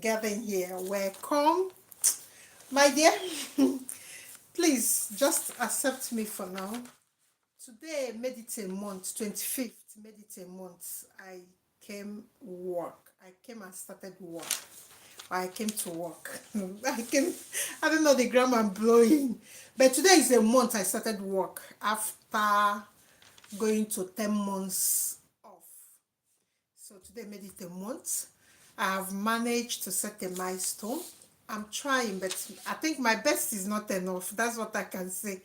gathering here. Welcome, my dear. Please just accept me for now. Today made it a month, 25th, made it a month. I came work. I came and started work. I came to work. I don't know the grammar I'm blowing. But today is a month I started work after going to 10 months off. So today made it a month. I have managed to set a milestone. I'm trying, but I think my best is not enough. That's what I can say.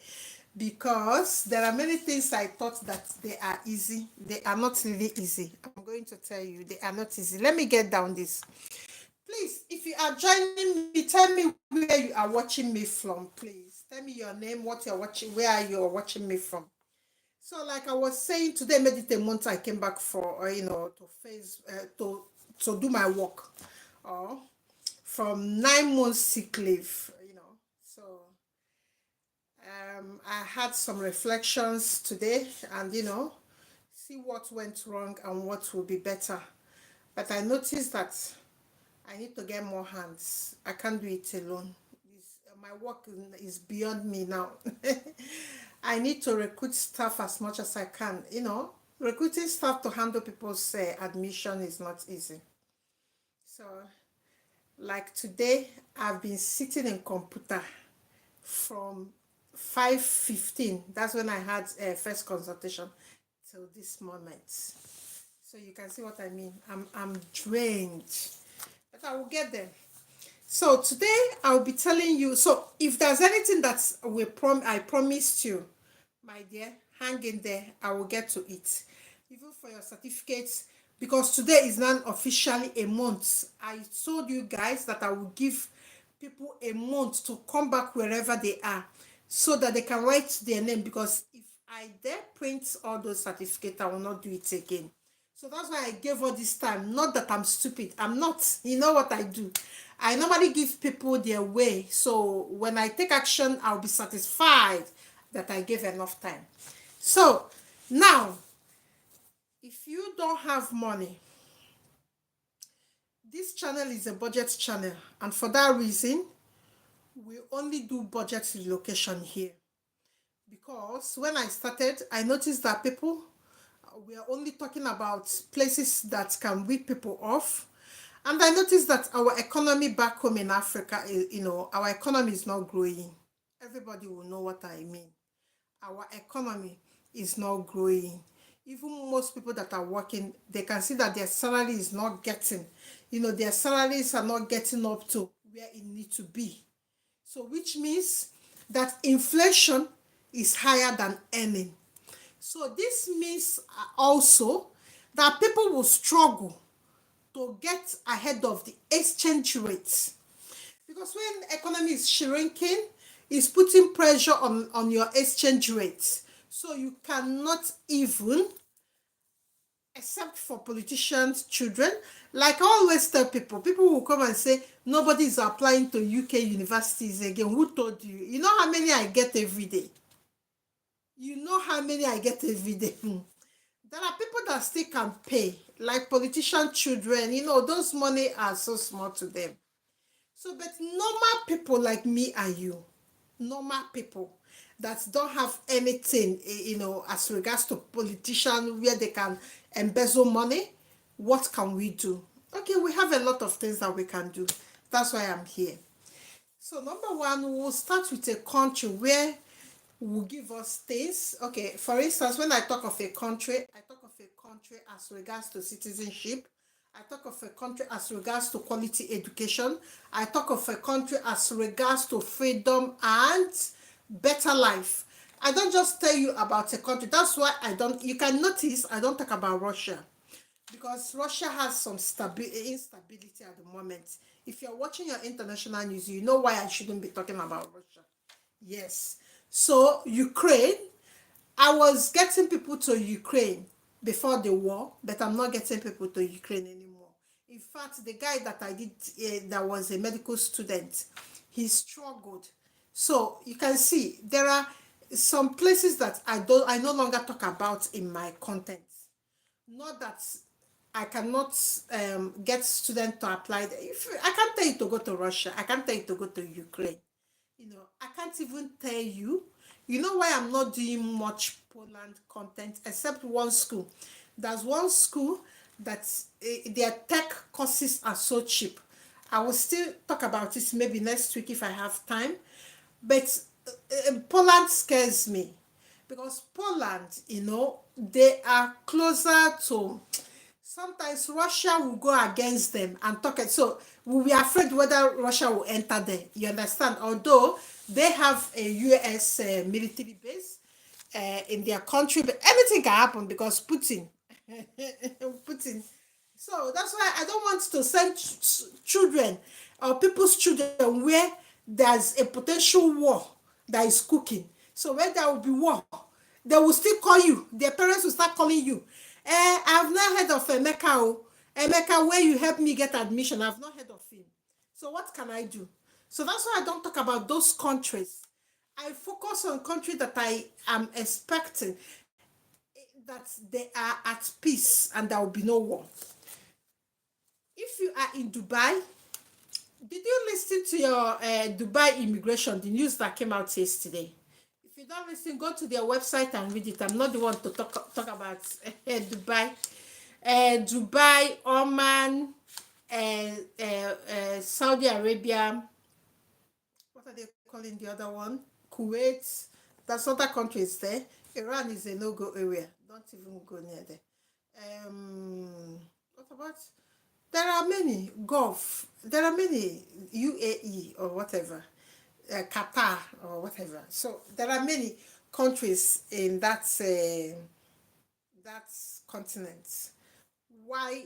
Because there are many things I thought that they are easy. They are not really easy. I'm going to tell you, they are not easy. Let me get down this. Please, if you are joining me, tell me where you are watching me from, please. Tell me your name, what you're watching, where you're watching me from. So, like I was saying, today made it a month I came back for, to face, to do my work. Uh, from 9 months sick leave. So, I had some reflections today and, see what went wrong and what will be better. But I noticed that I need to get more hands. I can't do it alone. My work is beyond me now. I need to recruit staff as much as I can. Recruiting staff to handle people's admission is not easy. So, like today, I've been sitting in computer from 5:15. That's when I had first consultation till this moment. So you can see what I mean. I'm drained, but I will get there. So today I'll be telling you. So if there's anything that I promised you, my dear, hang in there. I will get to it. Even for your certificates, because today is not officially a month. I told you guys that I will give people a month to come back wherever they are so that they can write their name, because if I dare print all those certificates, I will not do it again. So that's why I gave all this time. Not that I'm stupid. I'm not. You know what I do? I normally give people their way. So when I take action, I'll be satisfied that I gave enough time. So now, if you don't have money, this channel is a budget channel. And for that reason, we only do budget relocation here. Because when I started, I noticed that people we are only talking about places that can whip people off. And I noticed that our economy back home in Africa, our economy is not growing. Everybody will know what I mean. Our economy is not growing. Even most people that are working, they can see that their salary is not getting, their salaries are not getting up to where it needs to be. So which means that inflation is higher than earning. So this means also that people will struggle to get ahead of the exchange rate. Because when the economy is shrinking, it's putting pressure on your exchange rate. So you cannot even, except for politicians' children, like I always tell people will come and say, nobody is applying to UK universities again. Who told you? You know how many I get every day? You know how many I get every day? There are people that still can pay, like politician children. Those money are so small to them. So, but normal people like me and you, normal people that don't have anything, as regards to politicians where they can embezzle money, what can we do? Okay, we have a lot of things that we can do. That's why I'm here. So, number one, we'll start with a country where will give us things. Okay, for instance, when I talk of a country, I talk of a country as regards to citizenship. I talk of a country as regards to quality education. I talk of a country as regards to freedom and better life. I don't just tell you about a country. That's why you can notice I don't talk about Russia. Because Russia has some instability at the moment. If you're watching your international news, you know why I shouldn't be talking about Russia. Yes. So Ukraine, I was getting people to Ukraine before the war, but I'm not getting people to Ukraine anymore. In fact, the guy that I did, that was a medical student, he struggled. So you can see there are some places that I no longer talk about in my content. Not that I cannot get students to apply. If I can't tell you to go to Russia, I can't tell you to go to Ukraine. I can't even tell you. You know why I'm not doing much Poland content except one school. There's one school that their tech courses are so cheap. I will still talk about this maybe next week if I have time. But Poland scares me because Poland, they are closer to. Sometimes Russia will go against them and talk it. So we'll be afraid whether Russia will enter there. You understand? Although they have a US military base in their country, but anything can happen because Putin, Putin. So that's why I don't want to send children or people's children where there's a potential war that is cooking. So when there will be war, they will still call you. Their parents will start calling you. I've not heard of Emeka. Oh. Emeka, where you help me get admission, I've not heard of him. So what can I do? So that's why I don't talk about those countries. I focus on countries that I am expecting that they are at peace and there will be no war. If you are in Dubai, did you listen to your Dubai immigration, the news that came out yesterday? If you don't listen, go to their website and read it. I'm not the one to talk about Dubai. Dubai, Oman, Saudi Arabia. What are they calling the other one? Kuwait. That's other countries there. Iran is a no-go area. Don't even go near there. What about? There are many. Gulf. There are many. UAE or whatever. Qatar or whatever. So there are many countries in that continent. Why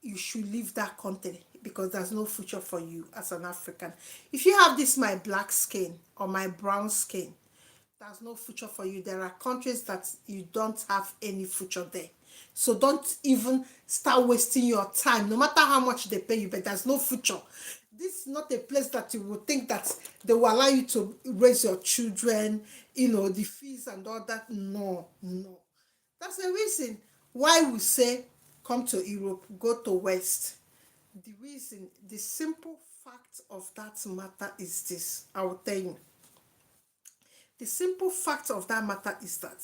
you should leave that country? Because there's no future for you as an African. If you have this my black skin or my brown skin, there's no future for you. There are countries that you don't have any future there. So don't even start wasting your time, no matter how much they pay you, but there's no future. This is not a place that you would think that they will allow you to raise your children, the fees and all that. No, no. That's the reason why we say come to Europe, go to West. The reason, the simple fact of that matter is this. I will tell you. The simple fact of that matter is that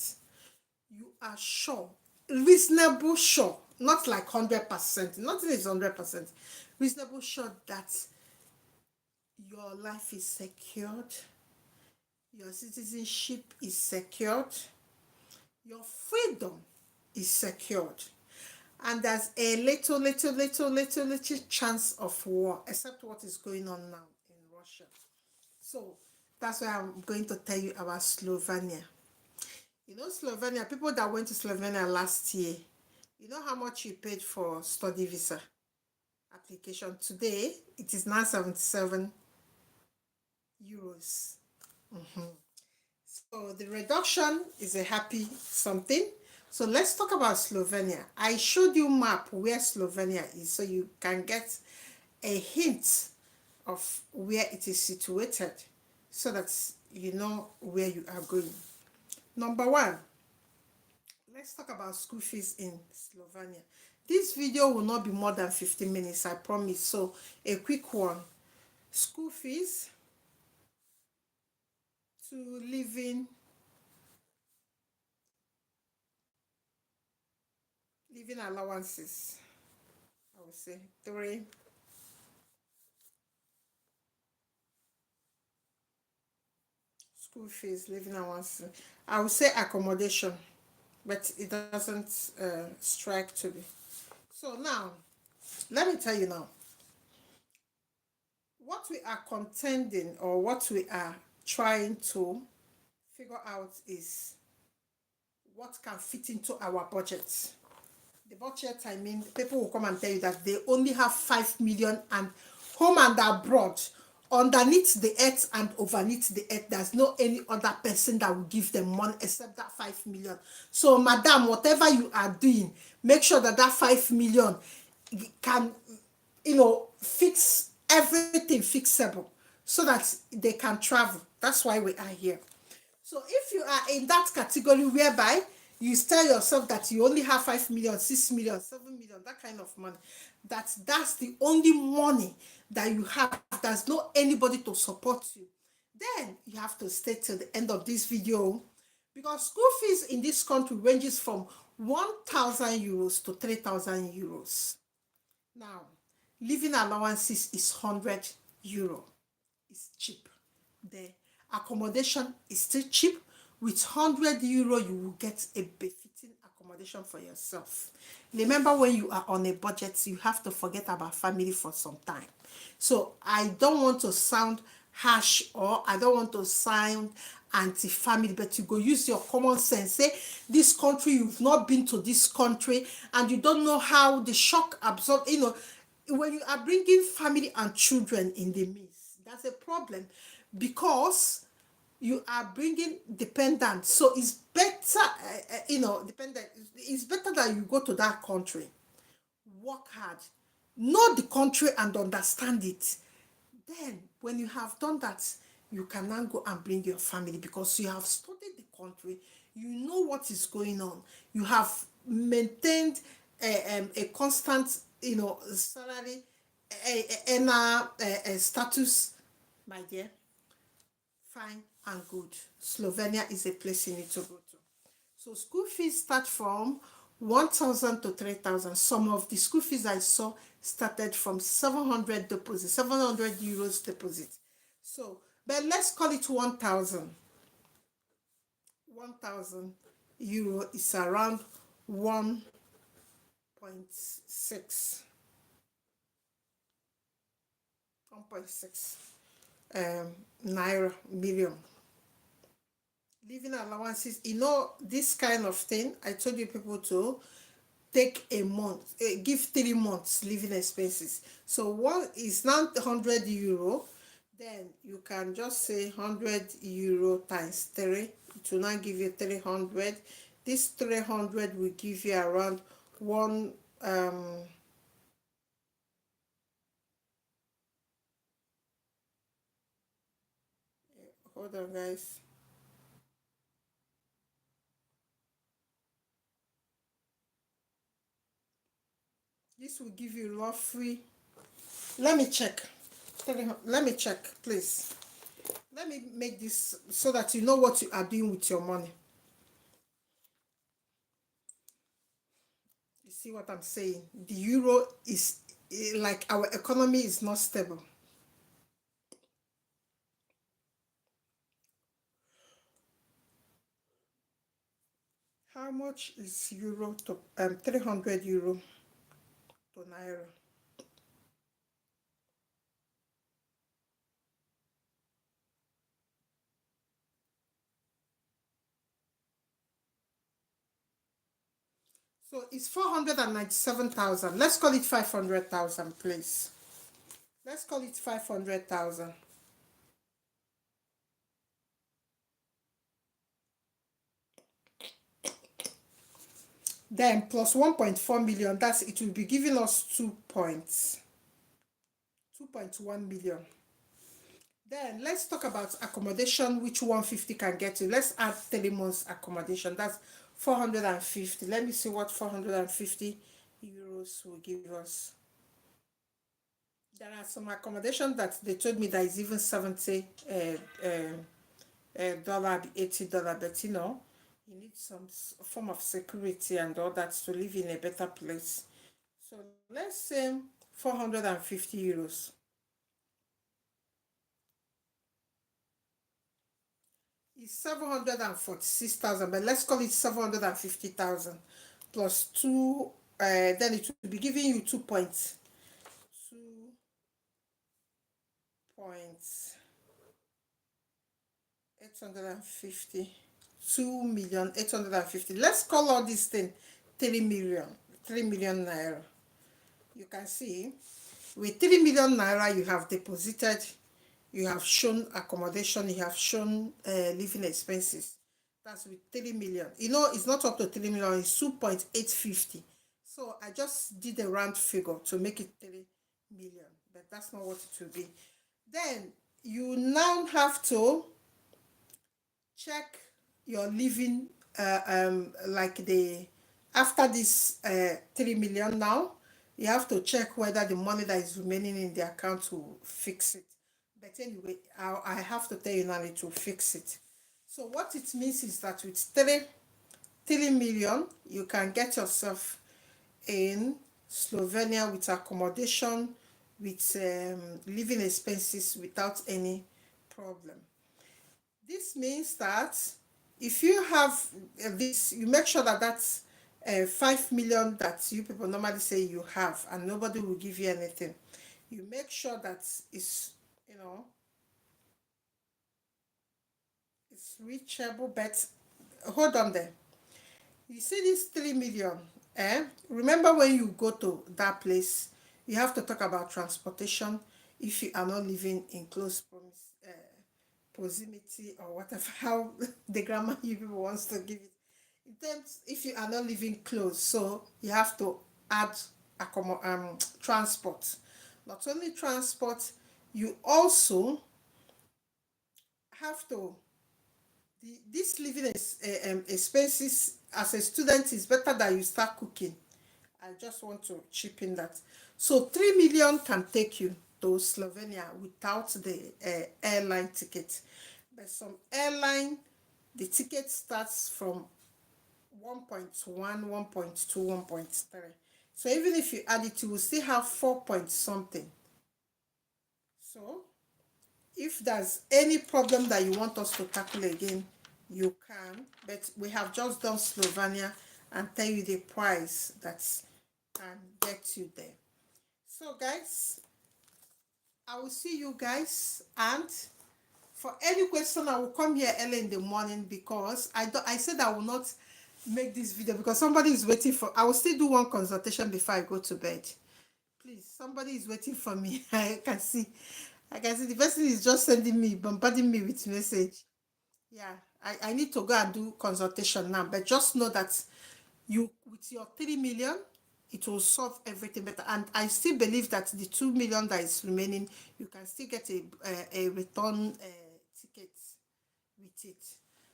you are sure, reasonable sure, not like 100%, nothing is 100%, reasonable sure that your life is secured, your citizenship is secured, your freedom is secured, and there's a little chance of war, except what is going on now in Russia. So that's why I'm going to tell you about Slovenia. Slovenia, people that went to Slovenia last year, you know how much you paid for study visa application? Today, it is now 77 euros. So the reduction is a happy something. So let's talk about Slovenia. I showed you map where Slovenia is so you can get a hint of where it is situated so that you know where you are going. Number one, let's talk about school fees in Slovenia. This video will not be more than 15 minutes, I promise. So a quick one. School fees to living allowances. I would say 3. School fees, living allowances. I would say accommodation, but it doesn't strike to me. So now, let me tell you now. What we are contending or what we are trying to figure out is what can fit into our budget. The budget, I mean, people will come and tell you that they only have 5 million and home and abroad, underneath the earth and overneath the earth, there's no any other person that will give them money except that 5 million. So, madam, whatever you are doing, make sure that that 5 million can, fix everything fixable so that they can travel. That's why we are here. So if you are in that category whereby you tell yourself that you only have 5 million, 6 million, 7 million, that kind of money, that's the only money that you have, there's no anybody to support you, then you have to stay till the end of this video, because school fees in this country ranges from 1,000 euros to 3,000 euros. Now, living allowances is 100 euro. It's cheap. The accommodation is still cheap. With 100 euro, you will get a befitting accommodation for yourself. Remember, when you are on a budget, you have to forget about family for some time. So I don't want to sound harsh, or I don't want to sound anti-family, but you go use your common sense. Say, this country, you've not been to this country, and you don't know how the shock absorb, when you are bringing family and children in the midst, that's a problem, because you are bringing dependents. So it's better, dependent. It's better that you go to that country, work hard, know the country and understand it. Then, when you have done that, you can now go and bring your family, because you have studied the country, you know what is going on, you have maintained a constant, salary, status, my dear. Fine and good. Slovenia is a place you need to go to. So school fees start from 1,000 to 3,000. Some of the school fees I saw started from 700 deposit, 700 euros deposit. So, but let's call it 1,000. 1,000 euro is around 1.6. 1.6 naira million. Living allowances, this kind of thing, I told you people to take a month, give 3 months living expenses. So one is now 100 euro, then you can just say 100 euro times 3, it will now give you 300. This 300 will give you around one, hold on guys. This will give you roughly, let me check, please. Let me make this so that you know what you are doing with your money. You see what I'm saying? The euro is, like, our economy is not stable. How much is euro to 300 euro to naira? So it's 497,000. Let's call it 500,000, please. Let's call it 500,000. Then plus 1.4 million, that's, it will be giving us 2.1 million. Then let's talk about accommodation, which 150 can get you. Let's add 3 months accommodation. That's 450. Let me see what 450 euros will give us. There are some accommodation that they told me that is even $70 dollar, $80, but you need some form of security and all that to live in a better place. So let's say 450 euros. It's 746,000, but let's call it 750,000 plus 2, then it will be giving you 2.850, 2,850,000. Let's call all this thing 3 million naira. You can see, with 3 million naira, you have deposited, you have shown accommodation, you have shown living expenses. That's with 3 million. It's not up to 3 million, it's 2.850. So I just did a round figure to make it 3 million, but that's not what it will be. Then you now have to check your living like the after this 3 million now, you have to check whether the money that is remaining in the account will fix it. But anyway, I have to tell you now it will fix it. So what it means is that with 3 million, you can get yourself in Slovenia with accommodation, with living expenses without any problem. This means that if you have this, you make sure that that's 5 million that you people normally say you have, and nobody will give you anything. You make sure that it's, you know, it's reachable, but hold on there. You see this 3 million, eh? Remember when you go to that place, you have to talk about transportation if you are not living in close proximity or whatever, how the grammar you people wants to give it. In terms, if you are not living close, so you have to add transport. Not only transport, you also have to this living expenses as a student is better that you start cooking. I just want to chip in that. So 3 million can take you to Slovenia without the airline ticket. But some airline, the ticket starts from 1.1, 1.2, 1.3. So even if you add it, you will still have 4 point something. So if there's any problem that you want us to tackle again, you can. But we have just done Slovenia and tell you the price that can get you there. So guys, I will see you guys, and for any question I will come here early in the morning because I said I will not make this video because somebody is waiting for. I will still do one consultation before I go to bed. Please, somebody is waiting for me. I can see the person is just sending me, bombarding me with message. Yeah, I need to go and do consultation now, but just know that you, with your 3 million, it will solve everything better. And I still believe that the 2 million that is remaining, you can still get a return ticket with it.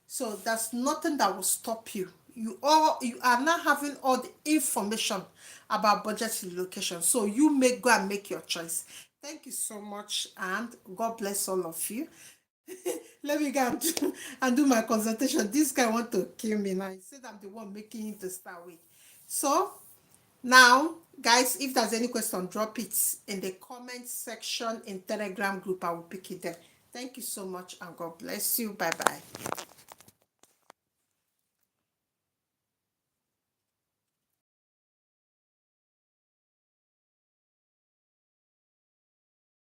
So there's nothing that will stop you. You are now having all the information about budget relocation. So you may go and make your choice. Thank you so much, and God bless all of you. Let me go and do my consultation. This guy want to kill me now. He said I'm the one making him to start with. So now, guys, if there's any question, drop it in the comment section in Telegram group. I will pick it there. Thank you so much, and God bless you. Bye bye.